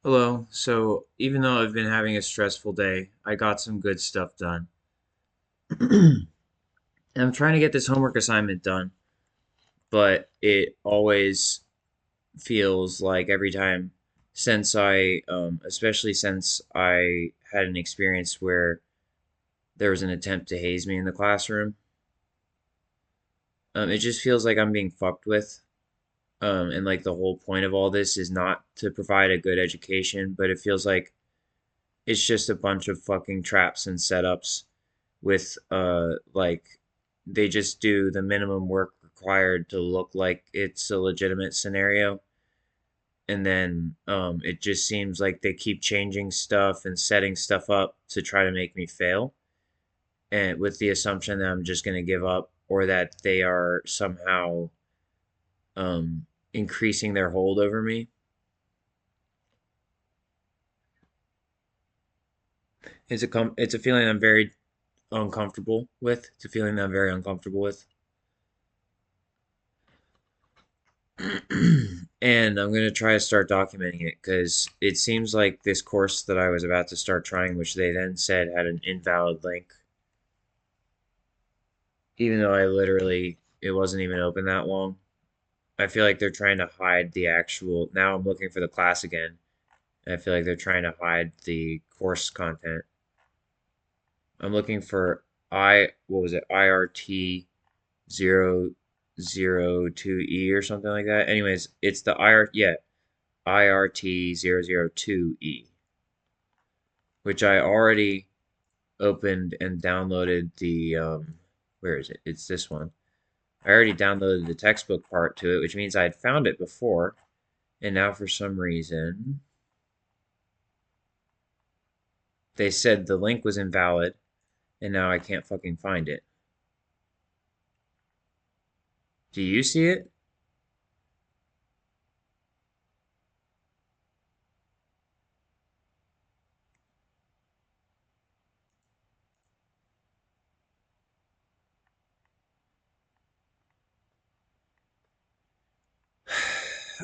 Hello. So, even though I've been having a stressful day, I got some good stuff done. And I'm trying to get this homework assignment done, but it always feels like every time especially since I had an experience where there was an attempt to haze me in the classroom, it just feels like I'm being fucked with. And like the whole point of all this is not to provide a good education, but it feels like it's just a bunch of fucking traps and setups with like they just do the minimum work required to look like it's a legitimate scenario, and then it just seems like they keep changing stuff and setting stuff up to try to make me fail, and with the assumption that I'm just going to give up or that they are somehow um increasing their hold over me. It's a feeling I'm very uncomfortable with. It's a feeling that I'm very uncomfortable with. And I'm going to try to start documenting it because it seems like this course that I was about to start trying, which they then said had an invalid link, even though it wasn't even open that long. I feel like they're trying to hide the actual. Now I'm looking for the class again, and I feel like they're trying to hide the course content. I'm looking for what was it, IRT 002E or something like that. Anyways, it's the IRT 002E, which I already opened and downloaded where is it? It's this one. I already downloaded the textbook part to it, which means I had found it before, and now for some reason they said the link was invalid, and now I can't fucking find it. Do you see it?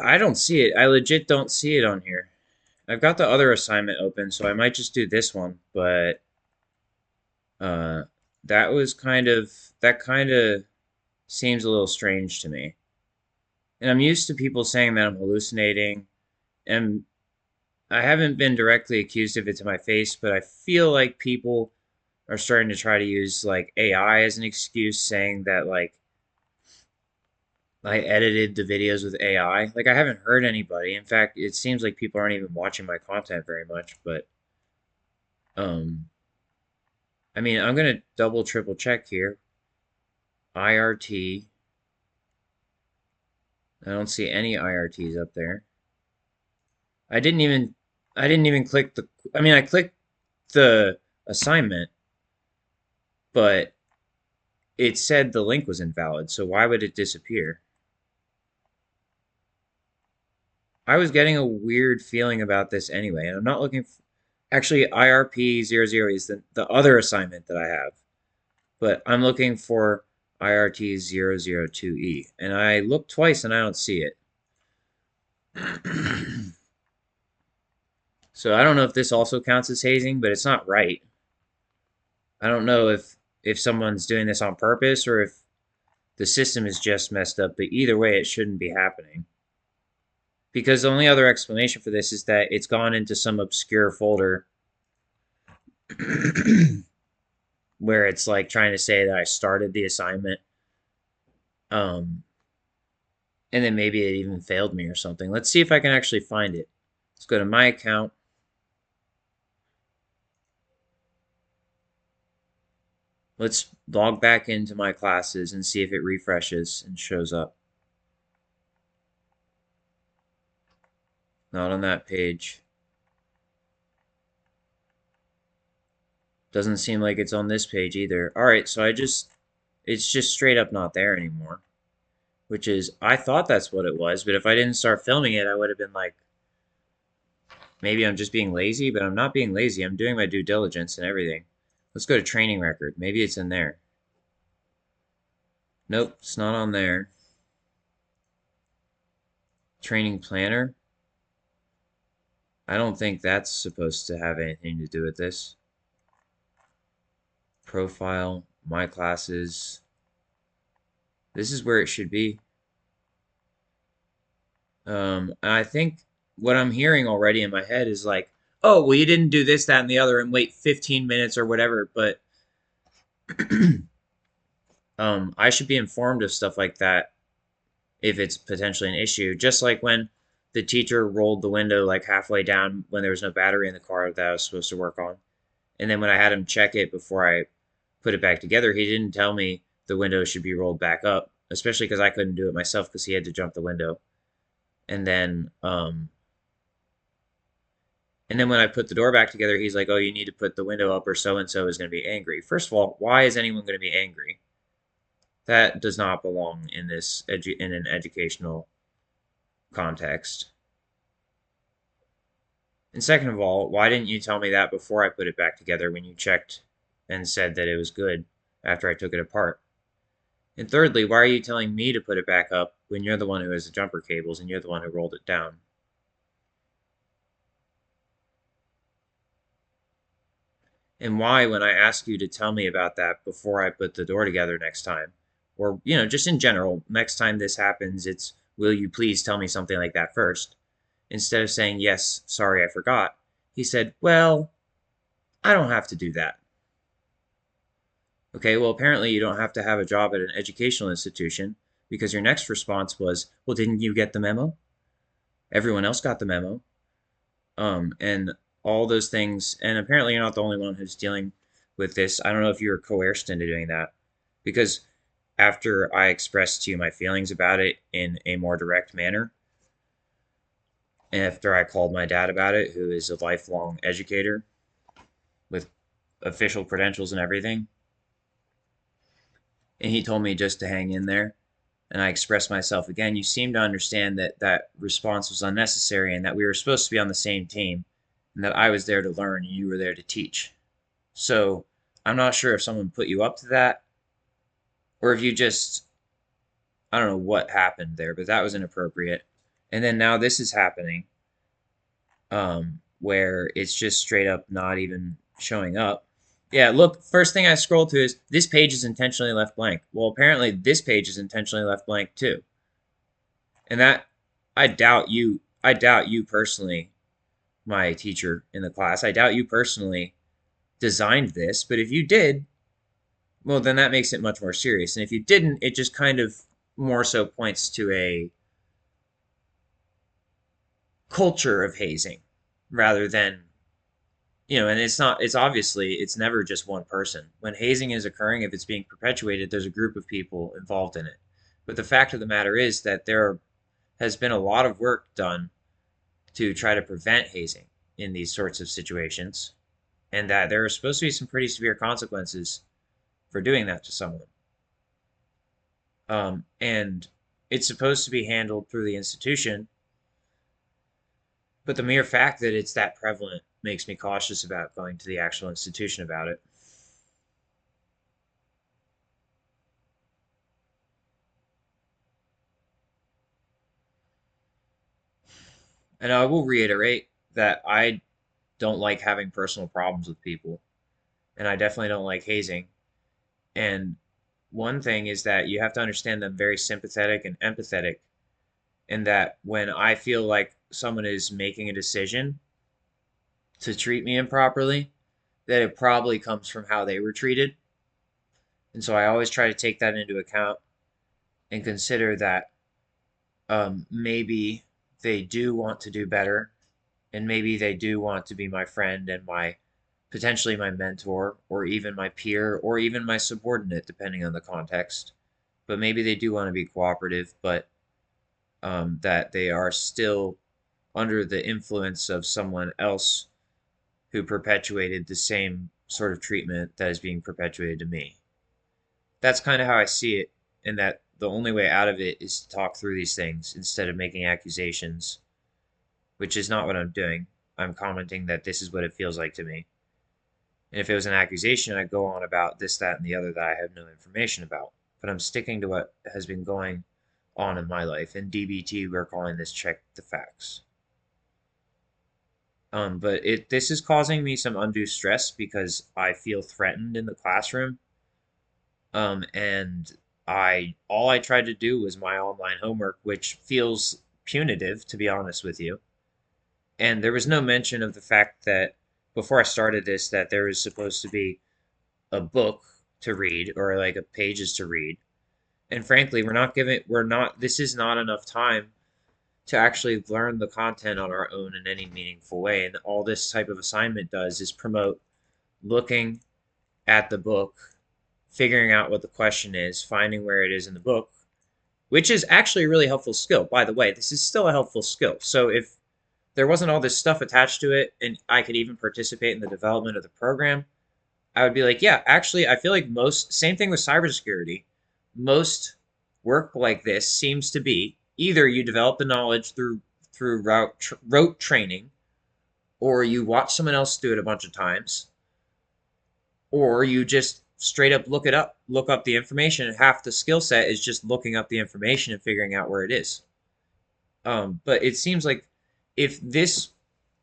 I don't see it. I legit don't see it on here. I've got the other assignment open, so I might just do this one, but uh that was that kind of seems a little strange to me. And I'm used to people saying that I'm hallucinating, and I haven't been directly accused of it to my face, but I feel like people are starting to try to use like AI as an excuse, saying that like I edited the videos with AI. Like I haven't heard anybody. In fact, it seems like people aren't even watching my content very much, but um I mean, I'm going to double triple check here. IRT. I don't see any IRTs up there. I didn't even I didn't even click the I mean, I clicked the assignment, but it said the link was invalid, so why would it disappear? I was getting a weird feeling about this anyway, and I'm not looking for, actually IRP00 is the other assignment that I have, but I'm looking for IRT002E, and I looked twice and I don't see it. So I don't know if this also counts as hazing, but it's not right. I don't know if someone's doing this on purpose or if the system is just messed up, but either way, it shouldn't be happening. Because the only other explanation for this is that it's gone into some obscure folder where it's like trying to say that I started the assignment, um, and then maybe it even failed me or something. Let's see if I can actually find it. Let's go to my account. Let's log back into my classes and see if it refreshes and shows up. Not on that page. Doesn't seem like it's on this page either. All right, so it's just straight up not there anymore. Which is, I thought that's what it was, but if I didn't start filming it, I would have been like, maybe I'm just being lazy, but I'm not being lazy. I'm doing my due diligence and everything. Let's go to training record. Maybe it's in there. Nope, it's not on there. Training planner. I don't think that's supposed to have anything to do with this. Profile, my classes. This is where it should be. And I think what I'm hearing already in my head is like, oh, well, you didn't do this, that, and the other, and wait 15 minutes or whatever. But I should be informed of stuff like that if it's potentially an issue. Just like when the teacher rolled the window like halfway down when there was no battery in the car that I was supposed to work on. And then when I had him check it before I put it back together, he didn't tell me the window should be rolled back up, especially because I couldn't do it myself because he had to jump the window. And then, um, and then when I put the door back together, he's like, "Oh, you need to put the window up, or so and so is going to be angry." First of all, why is anyone going to be angry? That does not belong in in an educational context. And second of all, why didn't you tell me that before I put it back together when you checked and said that it was good after I took it apart? And thirdly, why are you telling me to put it back up when you're the one who has the jumper cables and you're the one who rolled it down? And why, when I ask you to tell me about that before I put the door together next time, or, just in general, next time this happens, it's, will you please tell me something like that first? Instead of saying, yes, sorry, I forgot, he said, well, I don't have to do that. Okay, well, apparently you don't have to have a job at an educational institution because your next response was, well, didn't you get the memo? Everyone else got the memo. And all those things. And apparently you're not the only one who's dealing with this. I don't know if you were coerced into doing that because after I expressed to you my feelings about it in a more direct manner, and after I called my dad about it, who is a lifelong educator with official credentials and everything, and he told me just to hang in there, and I expressed myself again, you seem to understand that that response was unnecessary and that we were supposed to be on the same team and that I was there to learn and you were there to teach. So I'm not sure if someone put you up to that or if you just, I don't know what happened there, but that was inappropriate. And then now this is happening, where it's just straight up not even showing up. Yeah, look, first thing I scroll to is this page is intentionally left blank. Well, apparently this page is intentionally left blank too. And that I doubt you personally, my teacher in the class. I doubt you personally designed this, but if you did, well, then that makes it much more serious. And if you didn't, it just kind of more so points to a culture of hazing rather than, and it's obviously, it's never just one person. When hazing is occurring, if it's being perpetuated, there's a group of people involved in it. But the fact of the matter is that there has been a lot of work done to try to prevent hazing in these sorts of situations, and that there are supposed to be some pretty severe consequences for doing that to someone. And it's supposed to be handled through the institution, but the mere fact that it's that prevalent makes me cautious about going to the actual institution about it. And I will reiterate that I don't like having personal problems with people, and I definitely don't like hazing. And one thing is that you have to understand them very sympathetic and empathetic, in that when I feel like someone is making a decision to treat me improperly, that it probably comes from how they were treated. And so I always try to take that into account and consider that maybe they do want to do better, and maybe they do want to be my friend and my potentially my mentor, or even my peer, or even my subordinate, depending on the context. But maybe they do want to be cooperative, but that they are still under the influence of someone else who perpetuated the same sort of treatment that is being perpetuated to me. That's kind of how I see it, and that the only way out of it is to talk through these things instead of making accusations, which is not what I'm doing. I'm commenting that this is what it feels like to me. And if it was an accusation, I'd go on about this, that, and the other that I have no information about. But I'm sticking to what has been going on in my life. In DBT, we're calling this check the facts. But this is causing me some undue stress because I feel threatened in the classroom. And I all I tried to do was my online homework, which feels punitive, to be honest with you. And there was no mention of the fact that before I started this, that there was supposed to be a book to read or like a pages to read. And frankly, we're not, this is not enough time to actually learn the content on our own in any meaningful way. And all this type of assignment does is promote looking at the book, figuring out what the question is, finding where it is in the book, which is actually a really helpful skill. By the way, this is still a helpful skill. So if there wasn't all this stuff attached to it and I could even participate in the development of the program, I would be like, yeah, actually, I feel like same thing with cybersecurity. Most work like this seems to be either you develop the knowledge through rote training, or you watch someone else do it a bunch of times, or you just straight up look up the information. And half the skill set is just looking up the information and figuring out where it is. But it seems like if this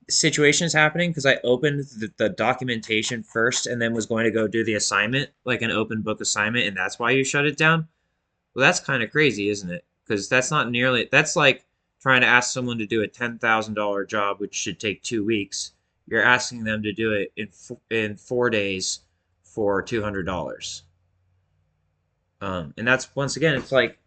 situation is happening because I opened the documentation first and then was going to go do the assignment, like an open book assignment, and that's why you shut it down. Well, that's kind of crazy, isn't it? Because that's like trying to ask someone to do a $10,000 job, which should take 2 weeks. You're asking them to do it in 4 days for $200. And that's once again, it's like,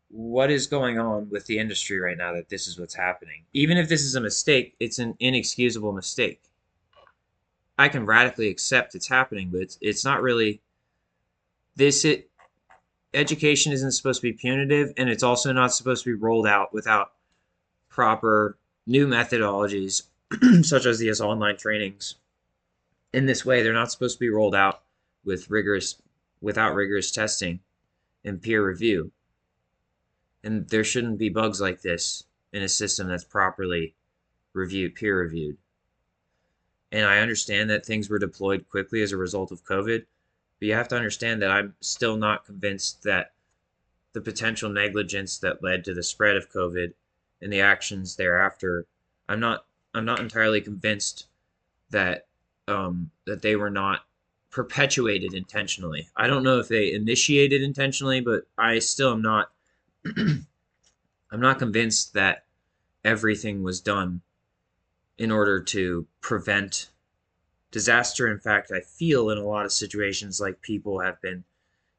what is going on with the industry right now that this is what's happening? Even if this is a mistake, it's an inexcusable mistake. I can radically accept it's happening, but it's not really this. Education isn't supposed to be punitive, and it's also not supposed to be rolled out without proper new methodologies, such as these online trainings. In this way, they're not supposed to be rolled out without rigorous testing and peer review. And there shouldn't be bugs like this in a system that's properly peer reviewed. And I understand that things were deployed quickly as a result of COVID, but you have to understand that I'm still not convinced that the potential negligence that led to the spread of COVID and the actions thereafter, I'm not I'm not entirely convinced that that they were not perpetuated intentionally. I don't know if they initiated intentionally, but I still am not I'm not convinced that everything was done in order to prevent disaster. In fact, I feel in a lot of situations like people have been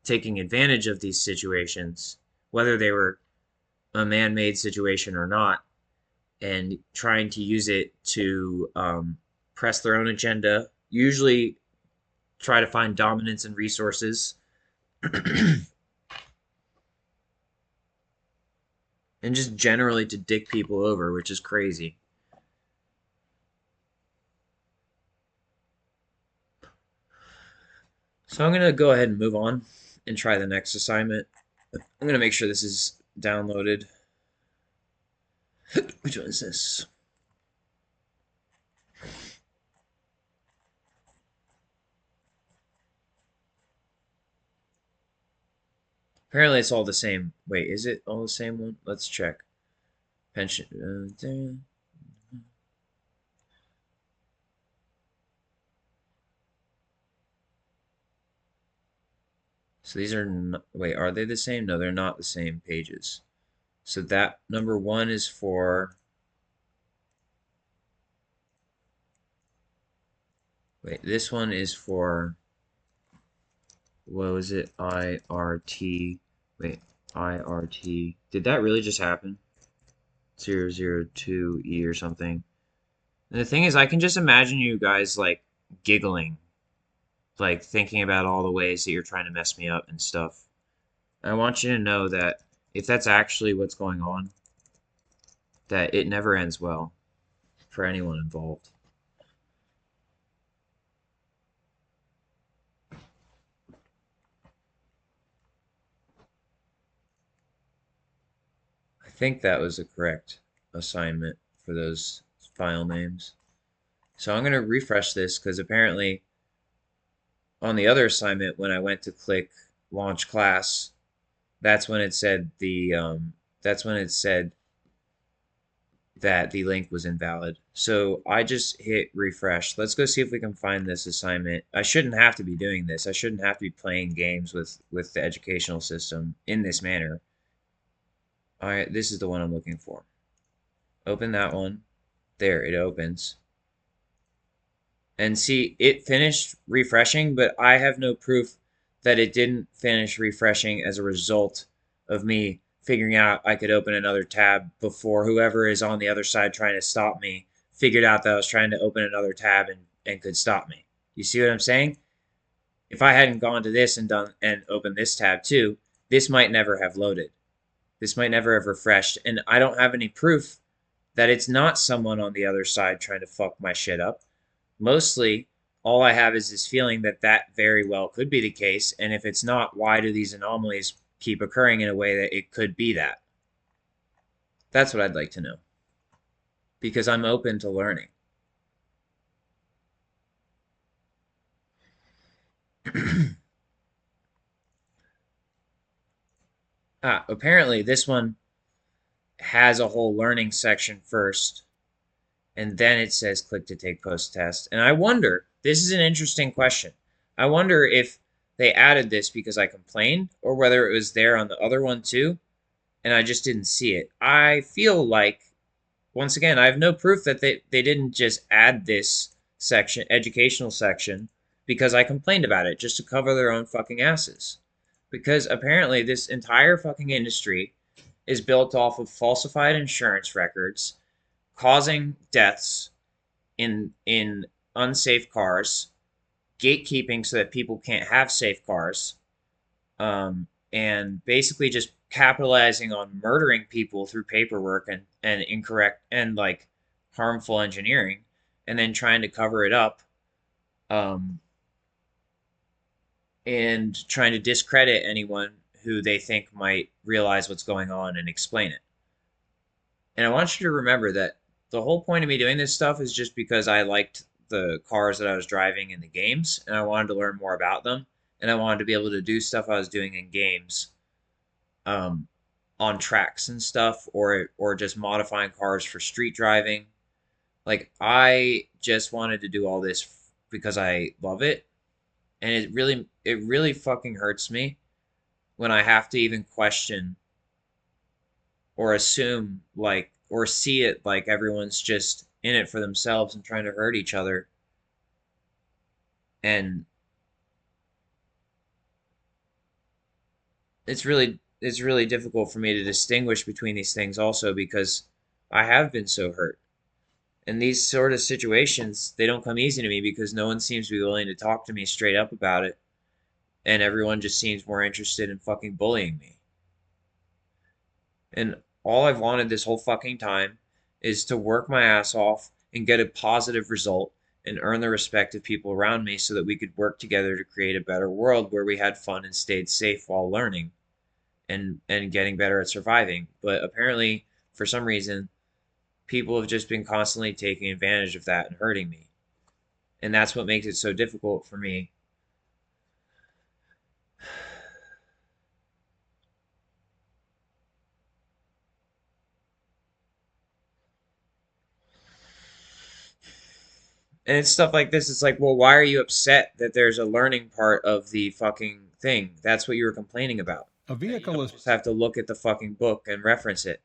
taking advantage of these situations, whether they were a man made situation or not, and trying to use it to press their own agenda, usually try to find dominance in resources, and just generally to dick people over, which is crazy. So I'm going to go ahead and move on and try the next assignment. I'm going to make sure this is downloaded. Which one is this? Apparently it's all the same. Wait, is it all the same one? Let's check. Pension. So these are not, wait, are they the same? No, they're not the same pages. So that number one is for, wait, this one is for, what was it? IRT. Wait, IRT. Did that really just happen? 002E or something. And the thing is, I can just imagine you guys like giggling, like thinking about all the ways that you're trying to mess me up and stuff. I want you to know that if that's actually what's going on, that it never ends well for anyone involved. I think that was the correct assignment for those file names. So I'm going to refresh this because apparently on the other assignment, when I went to click launch class, that's when it said that the link was invalid. So I just hit refresh. Let's go see if we can find this assignment. I shouldn't have to be doing this. I shouldn't have to be playing games with the educational system in this manner. All right, this is the one I'm looking for. Open that one. There, it opens. And see, it finished refreshing, but I have no proof that it didn't finish refreshing as a result of me figuring out I could open another tab before whoever is on the other side trying to stop me figured out that I was trying to open another tab and could stop me. You see what I'm saying? If I hadn't gone to this and done and opened this tab too, this might never have loaded. This might never have refreshed. And I don't have any proof that it's not someone on the other side trying to fuck my shit up. Mostly, all I have is this feeling that that very well could be the case. And if it's not, why do these anomalies keep occurring in a way that it could be that? That's what I'd like to know. Because I'm open to learning. Apparently, this one has a whole learning section first, and then it says click to take post test. And I wonder, this is an interesting question. I wonder if they added this because I complained or whether it was there on the other one too, and I just didn't see it. I feel like, once again, I have no proof that they didn't just add this section, educational section, because I complained about it just to cover their own fucking asses. Because apparently this entire fucking industry is built off of falsified insurance records, causing deaths in unsafe cars, gatekeeping so that people can't have safe cars, and basically just capitalizing on murdering people through paperwork and incorrect and like harmful engineering, and then trying to cover it up, um, and trying to discredit anyone who they think might realize what's going on and explain it. And I want you to remember that the whole point of me doing this stuff is just because I liked the cars that I was driving in the games and I wanted to learn more about them and I wanted to be able to do stuff I was doing in games, um, on tracks and stuff, or just modifying cars for street driving. Like I just wanted to do all this because I love it, and it really fucking hurts me when I have to even question or assume like or see it like everyone's just in it for themselves and trying to hurt each other. And it's really difficult for me to distinguish between these things also because I have been so hurt. And these sort of situations, they don't come easy to me because no one seems to be willing to talk to me straight up about it. And everyone just seems more interested in fucking bullying me. And all I've wanted this whole fucking time is to work my ass off and get a positive result and earn the respect of people around me so that we could work together to create a better world where we had fun and stayed safe while learning and getting better at surviving. But apparently, for some reason, people have just been constantly taking advantage of that and hurting me. And that's what makes it so difficult for me. And it's stuff like this. It's like, well, why are you upset that there's a learning part of the fucking thing? That's what you were complaining about. A That you vehicle don't is just have to look at the fucking book and reference it.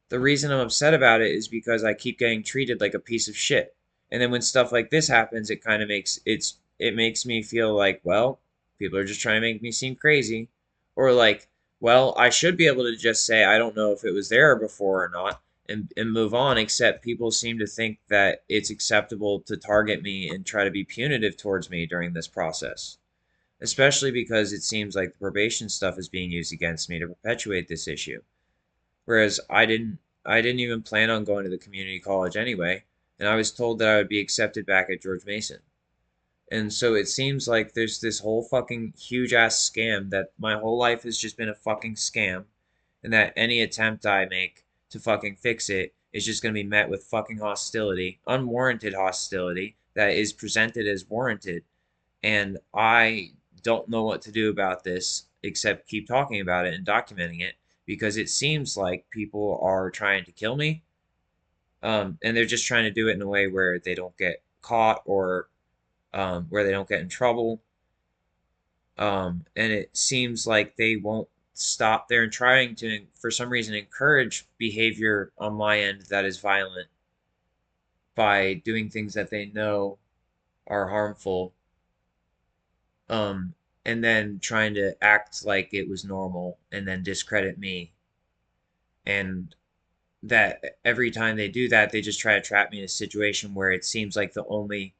The reason I'm upset about it is because I keep getting treated like a piece of shit. And then when stuff like this happens, it kind of makes me feel like, well, people are just trying to make me seem crazy. Or like, well, I should be able to just say I don't know if it was there before or not and move on, except people seem to think that it's acceptable to target me and try to be punitive towards me during this process. Especially because it seems like the probation stuff is being used against me to perpetuate this issue. Whereas I didn't even plan on going to the community college anyway, and I was told that I would be accepted back at George Mason. And so it seems like there's this whole fucking huge ass scam that my whole life has just been a fucking scam, and that any attempt I make to fucking fix it is just going to be met with fucking hostility, unwarranted hostility that is presented as warranted. And I don't know what to do about this except keep talking about it and documenting it because it seems like people are trying to kill me And they're just trying to do it in a way where they don't get caught or where they don't get in trouble. And it seems like they won't stop. They're trying to, for some reason, encourage behavior on my end that is violent by doing things that they know are harmful, um, and then trying to act like it was normal and then discredit me. And that every time they do that, they just try to trap me in a situation where it seems like the only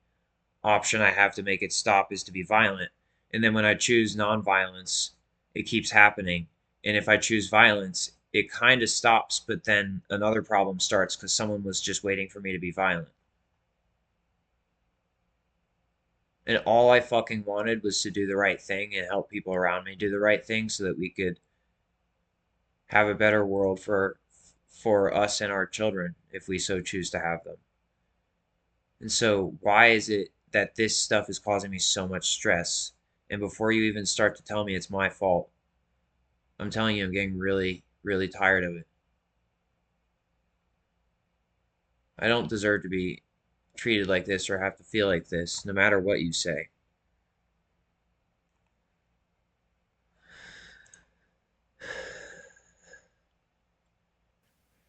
option I have to make it stop is to be violent. And then when I choose nonviolence, it keeps happening. And if I choose violence, it kind of stops, but then another problem starts because someone was just waiting for me to be violent. And all I fucking wanted was to do the right thing and help people around me do the right thing so that we could have a better world for us and our children if we so choose to have them. And so why is it that this stuff is causing me so much stress? And before you even start to tell me it's my fault, I'm telling you I'm getting really, really tired of it. I don't deserve to be treated like this or have to feel like this, no matter what you say.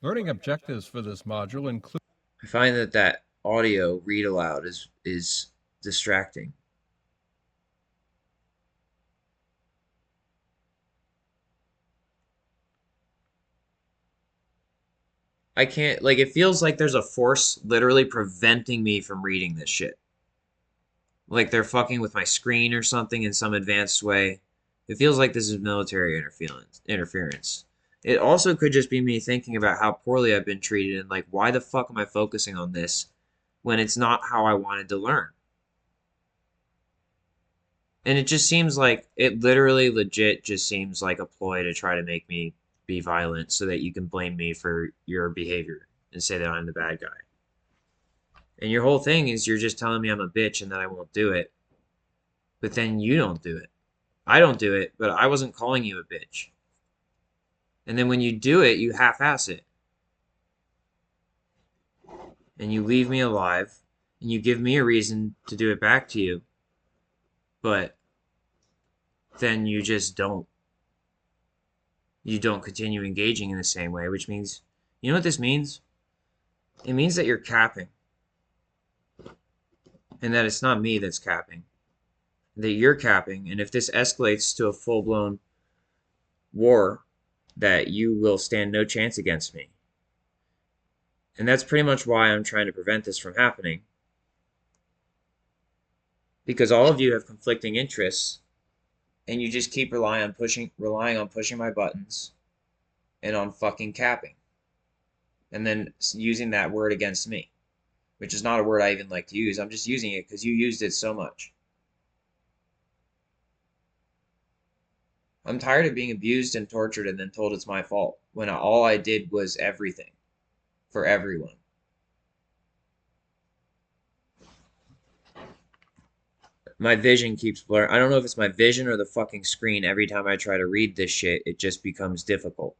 Learning objectives for this module include I find that audio read aloud is distracting. I can't, like, it feels like there's a force literally preventing me from reading this shit. Like they're fucking with my screen or something in some advanced way. It feels like this is military interference. It also could just be me thinking about how poorly I've been treated and like why the fuck am I focusing on this when it's not how I wanted to learn. And it just seems like it literally legit just seems like a ploy to try to make me be violent so that you can blame me for your behavior and say that I'm the bad guy. And your whole thing is you're just telling me I'm a bitch and that I won't do it, but then you don't do it. I don't do it, but I wasn't calling you a bitch. And then when you do it, you half ass it. And you leave me alive. And you give me a reason to do it back to you. But then you just don't. You don't continue engaging in the same way, which means, you know what this means? It means that you're capping. And that it's not me that's capping. That you're capping. And if this escalates to a full blown war, that you will stand no chance against me. And that's pretty much why I'm trying to prevent this from happening. Because all of you have conflicting interests and you just keep relying on pushing my buttons and on fucking capping and then using that word against me, which is not a word I even like to use. I'm just using it because you used it so much. I'm tired of being abused and tortured and then told it's my fault when all I did was everything for everyone. My vision keeps blurring. I don't know if it's my vision or the fucking screen. Every time I try to read this shit, it just becomes difficult.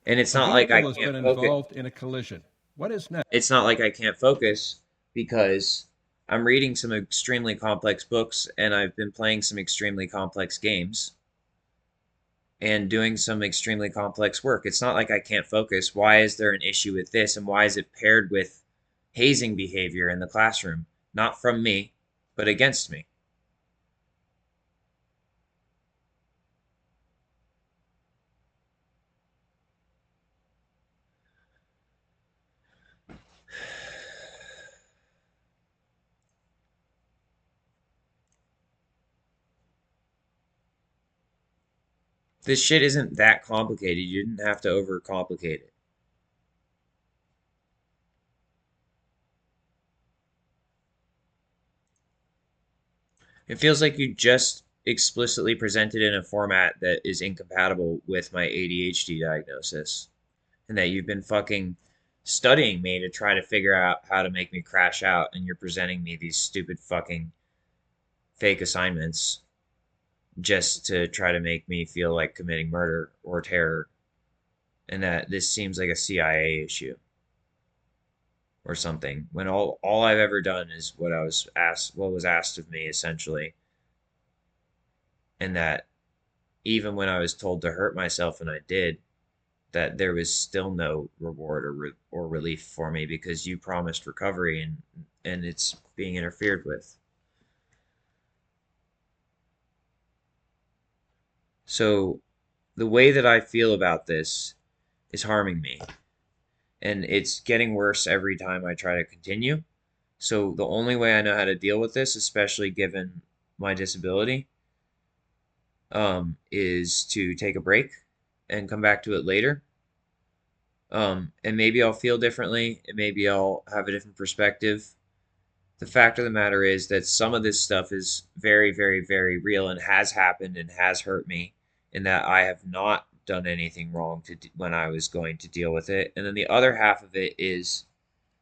And it's a not like I vehicle has can't been focus. involved in a collision. What is next? It's not like I can't focus because I'm reading some extremely complex books and I've been playing some extremely complex games and doing some extremely complex work. It's not like I can't focus. Why is there an issue with this and why is it paired with hazing behavior in the classroom? Not from me, but against me. This shit isn't that complicated. You didn't have to overcomplicate it. It feels like you just explicitly presented in a format that is incompatible with my ADHD diagnosis, and that you've been fucking studying me to try to figure out how to make me crash out, and you're presenting me these stupid fucking fake assignments just to try to make me feel like committing murder or terror, and that this seems like a CIA issue. or something, when all I've ever done is what was asked of me essentially, and that even when I was told to hurt myself and I did, that there was still no reward or relief for me because you promised recovery and it's being interfered with. So the way that I feel about this is harming me, and it's getting worse every time I try to continue. So the only way I know how to deal with this, especially given my disability, is to take a break and come back to it later. And maybe I'll feel differently, and maybe I'll have a different perspective. The fact of the matter is that some of this stuff is very, very, very real and has happened and has hurt me, and that I have not done anything wrong when I was going to deal with it. And then the other half of it is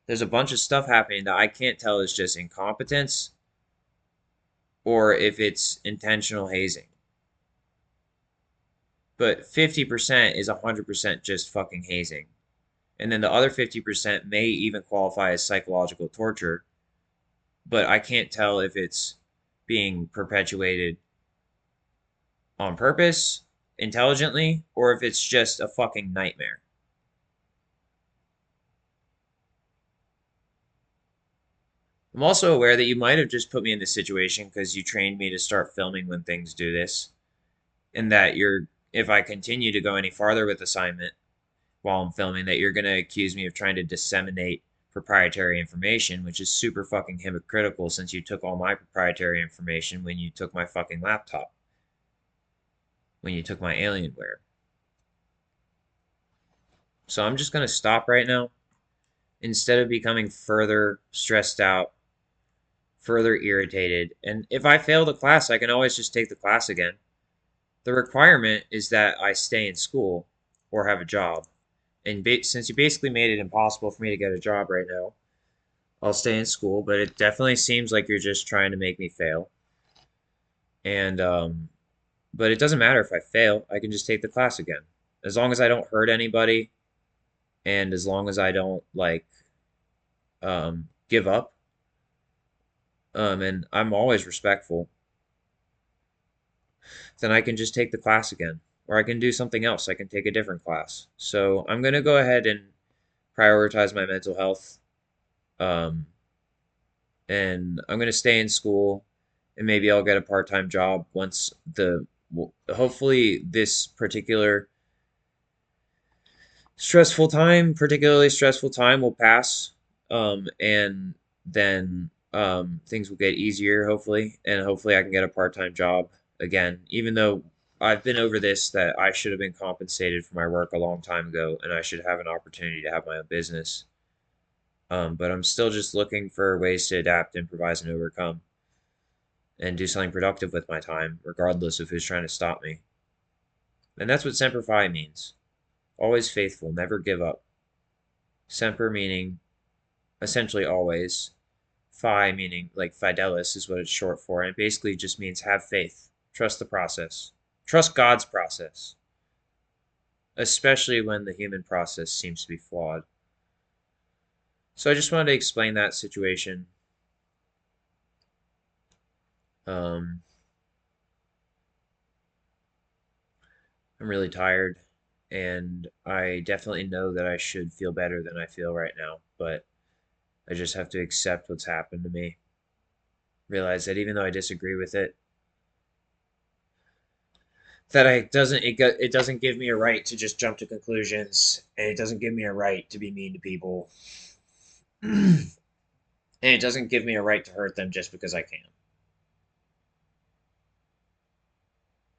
there's a bunch of stuff happening that I can't tell is just incompetence or if it's intentional hazing. But 50% is 100% just fucking hazing. And then the other 50% may even qualify as psychological torture, but I can't tell if it's being perpetuated on purpose, intelligently, or if it's just a fucking nightmare. I'm also aware that you might have just put me in this situation because you trained me to start filming when things do this, and that if I continue to go any farther with assignment while I'm filming, that you're going to accuse me of trying to disseminate proprietary information, which is super fucking hypocritical since you took all my proprietary information when you took my fucking laptop, when you took my Alienware. So I'm just going to stop right now instead of becoming further stressed out, further irritated. And if I fail the class, I can always just take the class again. The requirement is that I stay in school or have a job. And since you basically made it impossible for me to get a job right now, I'll stay in school. But it definitely seems like you're just trying to make me fail. And but it doesn't matter if I fail. I can just take the class again, as long as I don't hurt anybody, and as long as I don't like give up. And I'm always respectful. Then I can just take the class again, or I can do something else. I can take a different class. So I'm gonna go ahead and prioritize my mental health. Um, and I'm gonna stay in school, and maybe I'll get a part-time job once hopefully this particularly stressful time will pass. And then things will get easier, hopefully, and hopefully I can get a part-time job again, even though I've been over this, that I should have been compensated for my work a long time ago, and I should have an opportunity to have my own business. But I'm still just looking for ways to adapt, improvise, and overcome, and do something productive with my time, regardless of who's trying to stop me. And that's what Semper Fi means. Always faithful, never give up. Semper meaning essentially always. Fi meaning like fidelis is what it's short for, and it basically just means have faith, trust the process, trust God's process, especially when the human process seems to be flawed. So I just wanted to explain that situation. Um, I'm really tired, and I definitely know that I should feel better than I feel right now, but I just have to accept what's happened to me. Realize that even though I disagree with it, that it doesn't give me a right to just jump to conclusions, and it doesn't give me a right to be mean to people, and it doesn't give me a right to hurt them just because I can.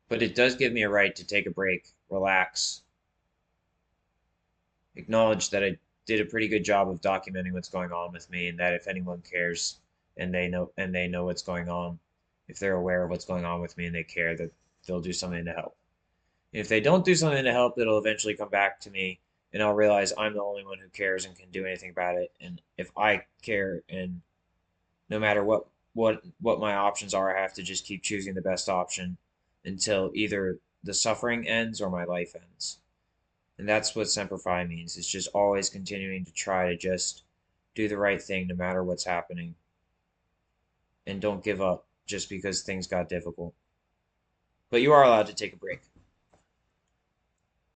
But it does give me a right to take a break, relax, acknowledge that I did a pretty good job of documenting what's going on with me, and that if anyone cares and they know what's going on, if they're aware of what's going on with me and they care, that they'll do something to help. And if they don't do something to help, it'll eventually come back to me, and I'll realize I'm the only one who cares and can do anything about it. And if I care, and no matter what my options are, I have to just keep choosing the best option until either the suffering ends or my life ends. And that's what Semper Fi means. It's just always continuing to try to just do the right thing no matter what's happening, and don't give up just because things got difficult. But you are allowed to take a break.